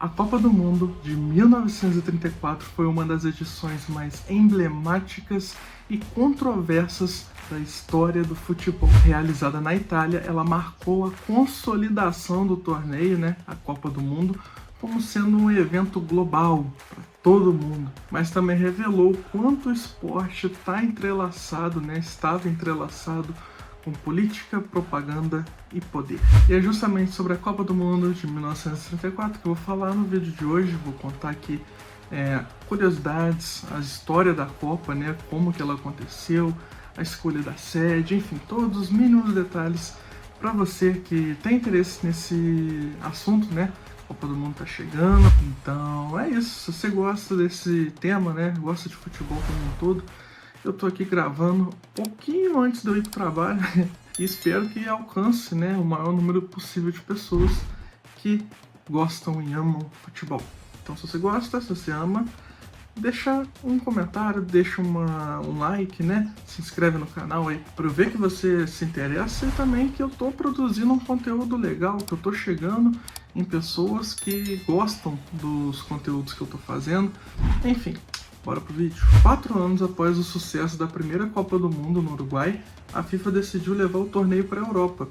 A Copa do Mundo de 1934 foi uma das edições mais emblemáticas e controversas da história do futebol. Realizada na Itália, ela marcou a consolidação do torneio, a Copa do Mundo, como sendo um evento global para todo mundo, mas também revelou o quanto o esporte estava entrelaçado com política, propaganda e poder. E é justamente sobre a Copa do Mundo de 1934 que eu vou falar no vídeo de hoje. Vou contar aqui curiosidades, a história da Copa, como que ela aconteceu, a escolha da sede, enfim, todos os mínimos detalhes para você que tem interesse nesse assunto, A Copa do Mundo tá chegando, então é isso. Se você gosta desse tema, gosta de futebol como um todo, eu tô aqui gravando um pouquinho antes de eu ir pro trabalho e espero que alcance, o maior número possível de pessoas que gostam e amam futebol. Então, se você gosta, se você ama, deixa um comentário, deixa um like, se inscreve no canal aí para eu ver que você se interessa e também que eu tô produzindo um conteúdo legal, que eu tô chegando em pessoas que gostam dos conteúdos que eu tô fazendo, enfim. Bora pro vídeo. 4 anos após o sucesso da primeira Copa do Mundo no Uruguai, a FIFA decidiu levar o torneio para a Europa,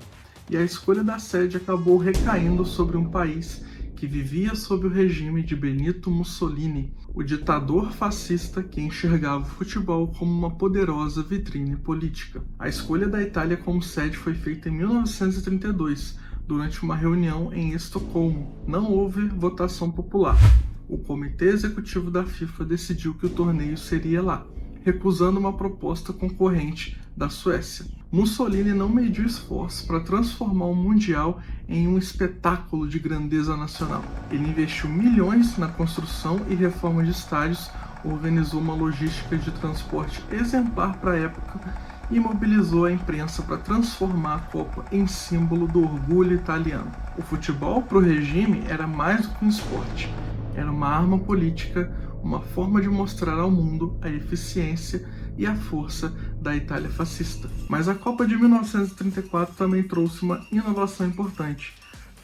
e a escolha da sede acabou recaindo sobre um país que vivia sob o regime de Benito Mussolini, o ditador fascista que enxergava o futebol como uma poderosa vitrine política. A escolha da Itália como sede foi feita em 1932, durante uma reunião em Estocolmo. Não houve votação popular. O Comitê Executivo da FIFA decidiu que o torneio seria lá, recusando uma proposta concorrente da Suécia. Mussolini não mediu esforços para transformar o Mundial em um espetáculo de grandeza nacional. Ele investiu milhões na construção e reforma de estádios, organizou uma logística de transporte exemplar para a época e mobilizou a imprensa para transformar a Copa em símbolo do orgulho italiano. O futebol, para o regime, era mais do que um esporte. Era uma arma política, uma forma de mostrar ao mundo a eficiência e a força da Itália fascista. Mas a Copa de 1934 também trouxe uma inovação importante.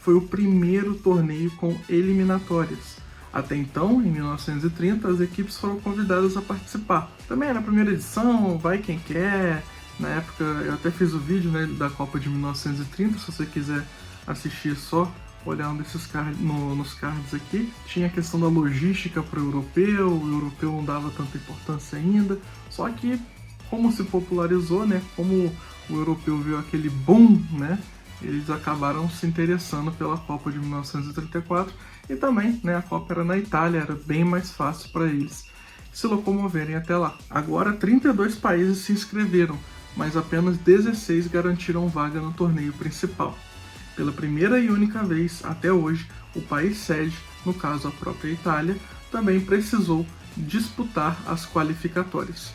Foi o primeiro torneio com eliminatórias. Até então, em 1930, as equipes foram convidadas a participar. Também era a primeira edição, vai quem quer. Na época, eu até fiz o vídeo da Copa de 1930, se você quiser assistir só, olhar nos cards aqui. Tinha a questão da logística para o europeu não dava tanta importância ainda, só que como se popularizou, como o europeu viu aquele boom, eles acabaram se interessando pela Copa de 1934 e também, a Copa era na Itália, era bem mais fácil para eles se locomoverem até lá. Agora 32 países se inscreveram, mas apenas 16 garantiram vaga no torneio principal. Pela primeira e única vez até hoje, o país sede, no caso a própria Itália, também precisou disputar as qualificatórias.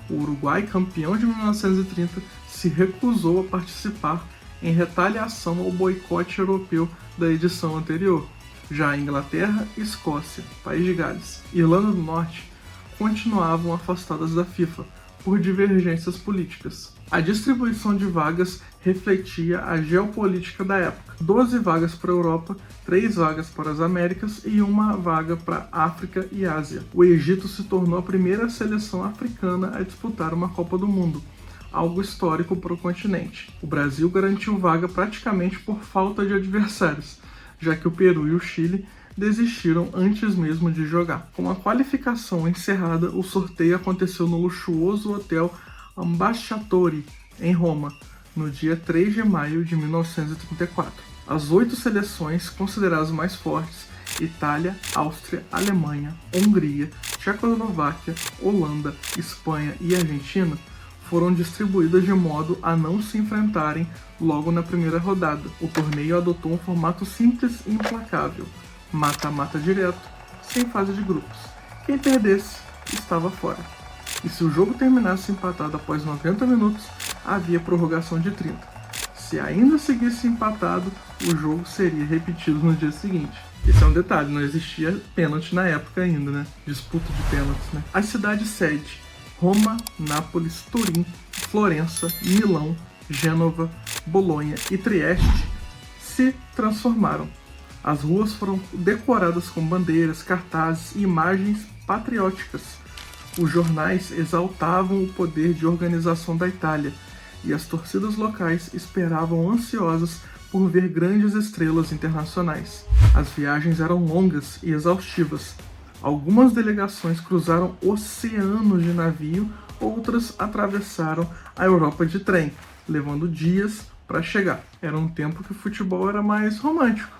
O Uruguai, campeão de 1930, se recusou a participar em retaliação ao boicote europeu da edição anterior. Já a Inglaterra, Escócia, País de Gales e Irlanda do Norte continuavam afastadas da FIFA por divergências políticas. A distribuição de vagas refletia a geopolítica da época. 12 vagas para a Europa, 3 vagas para as Américas e 1 vaga para a África e Ásia. O Egito se tornou a primeira seleção africana a disputar uma Copa do Mundo, algo histórico para o continente. O Brasil garantiu vaga praticamente por falta de adversários, já que o Peru e o Chile desistiram antes mesmo de jogar. Com a qualificação encerrada, o sorteio aconteceu no luxuoso hotel Ambasciatori, em Roma, no dia 3 de maio de 1934. As 8 seleções consideradas mais fortes, Itália, Áustria, Alemanha, Hungria, Tchecoslováquia, Holanda, Espanha e Argentina, foram distribuídas de modo a não se enfrentarem logo na primeira rodada. O torneio adotou um formato simples e implacável, mata-mata direto, sem fase de grupos. Quem perdesse estava fora. E se o jogo terminasse empatado após 90 minutos, havia prorrogação de 30. Se ainda seguisse empatado, o jogo seria repetido no dia seguinte. Esse é um detalhe, não existia pênalti na época ainda, Disputa de pênaltis, As cidades sede: Roma, Nápoles, Turim, Florença, Milão, Gênova, Bolonha e Trieste se transformaram. As ruas foram decoradas com bandeiras, cartazes e imagens patrióticas. Os jornais exaltavam o poder de organização da Itália e as torcidas locais esperavam ansiosas por ver grandes estrelas internacionais. As viagens eram longas e exaustivas. Algumas delegações cruzaram oceanos de navio, outras atravessaram a Europa de trem, levando dias para chegar. Era um tempo que o futebol era mais romântico,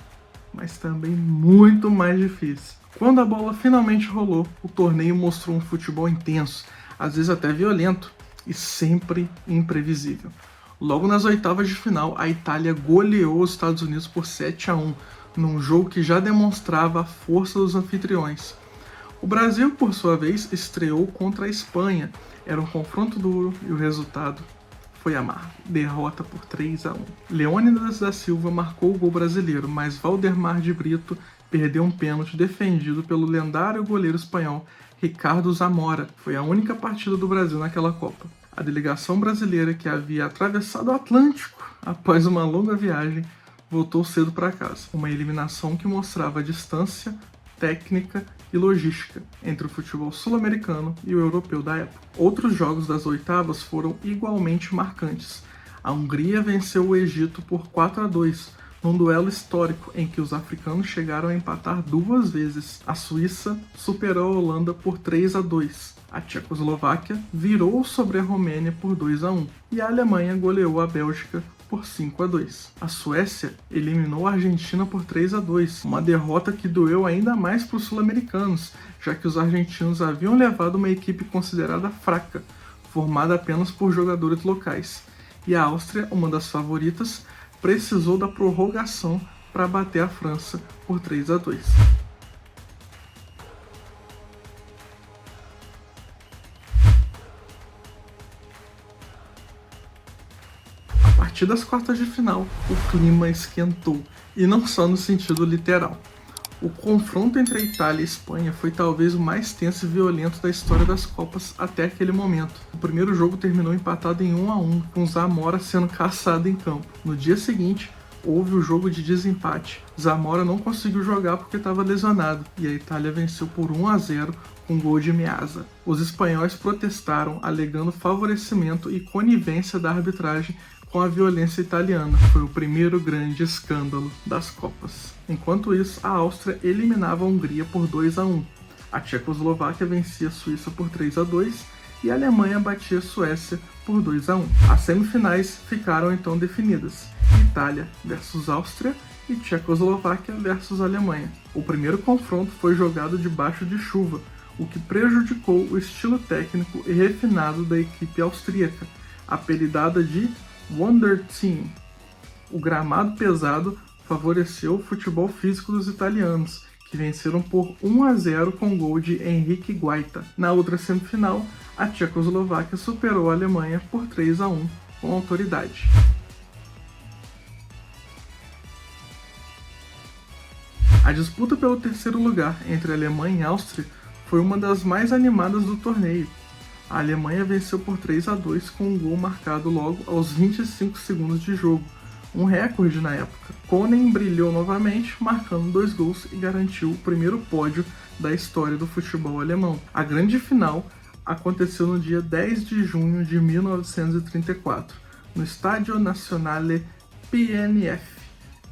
mas também muito mais difícil. Quando a bola finalmente rolou, o torneio mostrou um futebol intenso, às vezes até violento, e sempre imprevisível. Logo nas oitavas de final, a Itália goleou os Estados Unidos por 7-1, num jogo que já demonstrava a força dos anfitriões. O Brasil, por sua vez, estreou contra a Espanha. Era um confronto duro e o resultado foi amargo. Derrota por 3-1. Leônidas da Silva marcou o gol brasileiro, mas Valdemar de Brito perdeu um pênalti defendido pelo lendário goleiro espanhol Ricardo Zamora. Foi a única partida do Brasil naquela Copa. A delegação brasileira, que havia atravessado o Atlântico após uma longa viagem, voltou cedo para casa. Uma eliminação que mostrava a distância técnica e logística entre o futebol sul-americano e o europeu da época. Outros jogos das oitavas foram igualmente marcantes. A Hungria venceu o Egito por 4-2, num duelo histórico em que os africanos chegaram a empatar 2 vezes. A Suíça superou a Holanda por 3-2. A Tchecoslováquia virou sobre a Romênia por 2-1 e a Alemanha goleou a Bélgica por 5-2. A Suécia eliminou a Argentina por 3-2, uma derrota que doeu ainda mais para os sul-americanos, já que os argentinos haviam levado uma equipe considerada fraca, formada apenas por jogadores locais. E a Áustria, uma das favoritas, precisou da prorrogação para bater a França por 3-2. A partir das quartas de final, o clima esquentou, e não só no sentido literal. O confronto entre a Itália e a Espanha foi talvez o mais tenso e violento da história das Copas até aquele momento. O primeiro jogo terminou empatado em 1-1, com Zamora sendo caçado em campo. No dia seguinte, houve o jogo de desempate. Zamora não conseguiu jogar porque estava lesionado, e a Itália venceu por 1-0 com gol de Meazza. Os espanhóis protestaram, alegando favorecimento e conivência da arbitragem com a violência italiana. Foi o primeiro grande escândalo das Copas. Enquanto isso, a Áustria eliminava a Hungria por 2-1. A Tchecoslováquia vencia a Suíça por 3-2 e a Alemanha batia a Suécia por 2-1. As semifinais ficaram então definidas: Itália versus Áustria e Tchecoslováquia versus Alemanha. O primeiro confronto foi jogado debaixo de chuva, o que prejudicou o estilo técnico e refinado da equipe austríaca, apelidada de Wonder Team. O gramado pesado favoreceu o futebol físico dos italianos, que venceram por 1-0 com gol de Henrique Guaita. Na outra semifinal, a Tchecoslováquia superou a Alemanha por 3-1 com autoridade. A disputa pelo terceiro lugar entre Alemanha e Áustria foi uma das mais animadas do torneio. A Alemanha venceu por 3-2 com um gol marcado logo aos 25 segundos de jogo, um recorde na época. Konen brilhou novamente, marcando 2 gols e garantiu o primeiro pódio da história do futebol alemão. A grande final aconteceu no dia 10 de junho de 1934, no Stadio Nazionale PNF,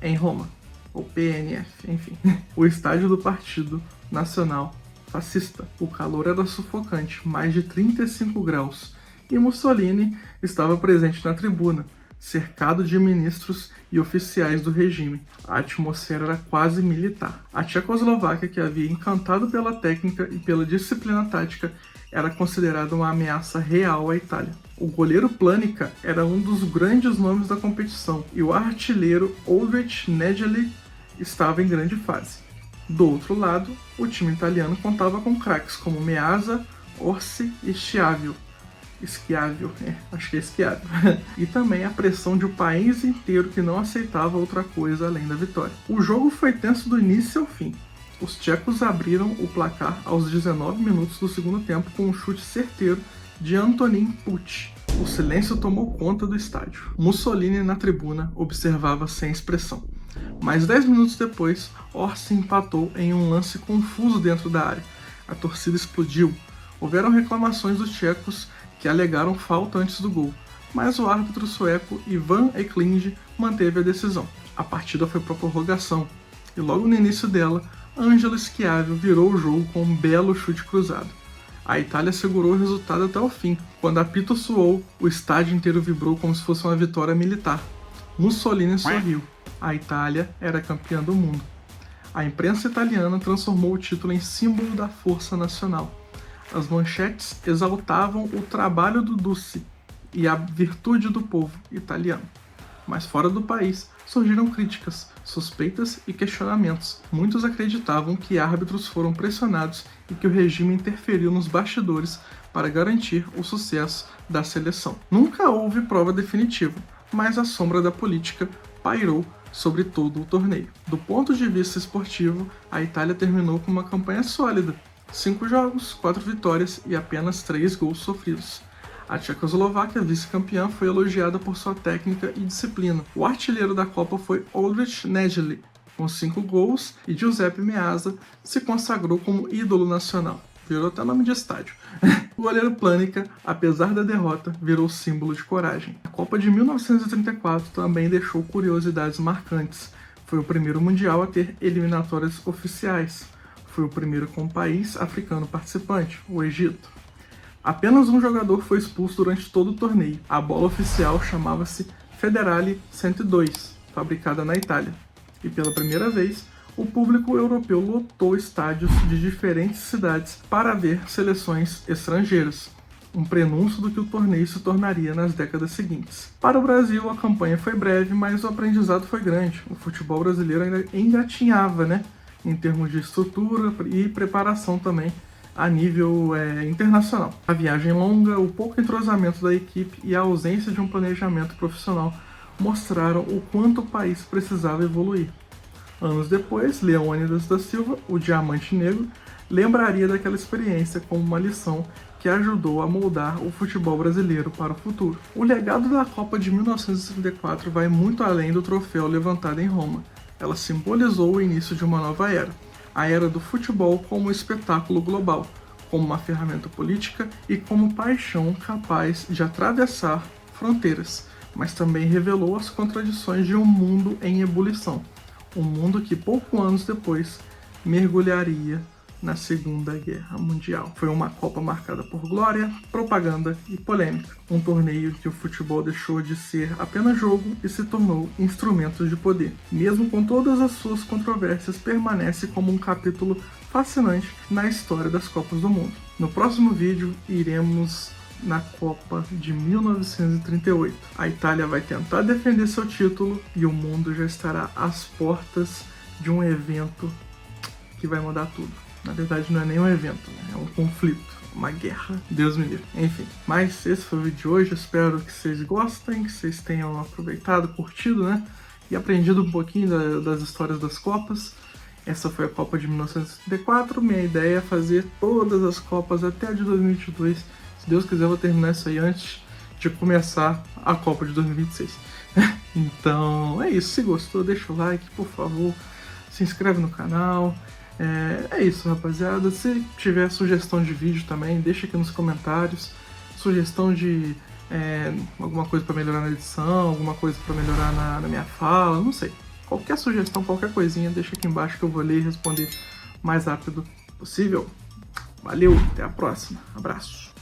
em Roma, ou PNF, enfim, o estádio do Partido Nacional Fascista. O calor era sufocante, mais de 35 graus, e Mussolini estava presente na tribuna, cercado de ministros e oficiais do regime. A atmosfera era quase militar. A Tchecoslováquia, que havia encantado pela técnica e pela disciplina tática, era considerada uma ameaça real à Itália. O goleiro Planica era um dos grandes nomes da competição, e o artilheiro Ulrich Negeli estava em grande fase. Do outro lado, o time italiano contava com craques como Meazza, Orsi e Schiavio. Acho que é Schiavio. E também a pressão de um país inteiro que não aceitava outra coisa além da vitória. O jogo foi tenso do início ao fim. Os tchecos abriram o placar aos 19 minutos do segundo tempo com um chute certeiro de Antonín Pucci. O silêncio tomou conta do estádio. Mussolini, na tribuna, observava sem expressão. Mas 10 minutos depois, Orsi empatou em um lance confuso dentro da área. A torcida explodiu. Houveram reclamações dos tchecos que alegaram falta antes do gol, mas o árbitro sueco Ivan Eklund manteve a decisão. A partida foi para prorrogação, e logo no início dela, Ângelo Schiavio virou o jogo com um belo chute cruzado. A Itália segurou o resultado até o fim. Quando apito soou, o estádio inteiro vibrou como se fosse uma vitória militar. Mussolini sorriu. A Itália era campeã do mundo. A imprensa italiana transformou o título em símbolo da força nacional. As manchetes exaltavam o trabalho do Duce e a virtude do povo italiano. Mas fora do país surgiram críticas, suspeitas e questionamentos. Muitos acreditavam que árbitros foram pressionados e que o regime interferiu nos bastidores para garantir o sucesso da seleção. Nunca houve prova definitiva, mas a sombra da política pairou sobre todo o torneio. Do ponto de vista esportivo, a Itália terminou com uma campanha sólida. 5 jogos, 4 vitórias e apenas 3 gols sofridos. A Tchecoslováquia, vice-campeã, foi elogiada por sua técnica e disciplina. O artilheiro da Copa foi Oldrich Nedělí, com 5 gols, e Giuseppe Meazza se consagrou como ídolo nacional. Virou até nome de estádio. O goleiro Planica, apesar da derrota, virou símbolo de coragem. A Copa de 1934 também deixou curiosidades marcantes. Foi o primeiro mundial a ter eliminatórias oficiais. Foi o primeiro com um país africano participante, o Egito. Apenas um jogador foi expulso durante todo o torneio. A bola oficial chamava-se Federale 102, fabricada na Itália. E pela primeira vez, o público europeu lotou estádios de diferentes cidades para ver seleções estrangeiras, um prenúncio do que o torneio se tornaria nas décadas seguintes. Para o Brasil, a campanha foi breve, mas o aprendizado foi grande. O futebol brasileiro ainda engatinhava, em termos de estrutura e preparação também a nível internacional. A viagem longa, o pouco entrosamento da equipe e a ausência de um planejamento profissional mostraram o quanto o país precisava evoluir. Anos depois, Leônidas da Silva, o Diamante Negro, lembraria daquela experiência como uma lição que ajudou a moldar o futebol brasileiro para o futuro. O legado da Copa de 1934 vai muito além do troféu levantado em Roma. Ela simbolizou o início de uma nova era, a era do futebol como espetáculo global, como uma ferramenta política e como paixão capaz de atravessar fronteiras, mas também revelou as contradições de um mundo em ebulição. Um mundo que poucos anos depois mergulharia na Segunda Guerra Mundial. Foi uma Copa marcada por glória, propaganda e polêmica. Um torneio que o futebol deixou de ser apenas jogo e se tornou instrumento de poder. Mesmo com todas as suas controvérsias, permanece como um capítulo fascinante na história das Copas do Mundo. No próximo vídeo, iremos na Copa de 1938. A Itália vai tentar defender seu título e o mundo já estará às portas de um evento que vai mudar tudo. Na verdade, não é nem um evento, é um conflito, uma guerra. Deus me livre. Enfim, mas esse foi o vídeo de hoje. Eu espero que vocês gostem, que vocês tenham aproveitado, curtido, e aprendido um pouquinho das histórias das Copas. Essa foi a Copa de 1934. Minha ideia é fazer todas as Copas até a de 2022. Se Deus quiser, eu vou terminar isso aí antes de começar a Copa de 2026. Então, é isso. Se gostou, deixa o like, por favor. Se inscreve no canal. É isso, rapaziada. Se tiver sugestão de vídeo também, deixa aqui nos comentários. Sugestão de alguma coisa para melhorar na edição, alguma coisa para melhorar na minha fala, não sei. Qualquer sugestão, qualquer coisinha, deixa aqui embaixo que eu vou ler e responder o mais rápido possível. Valeu, até a próxima. Abraço.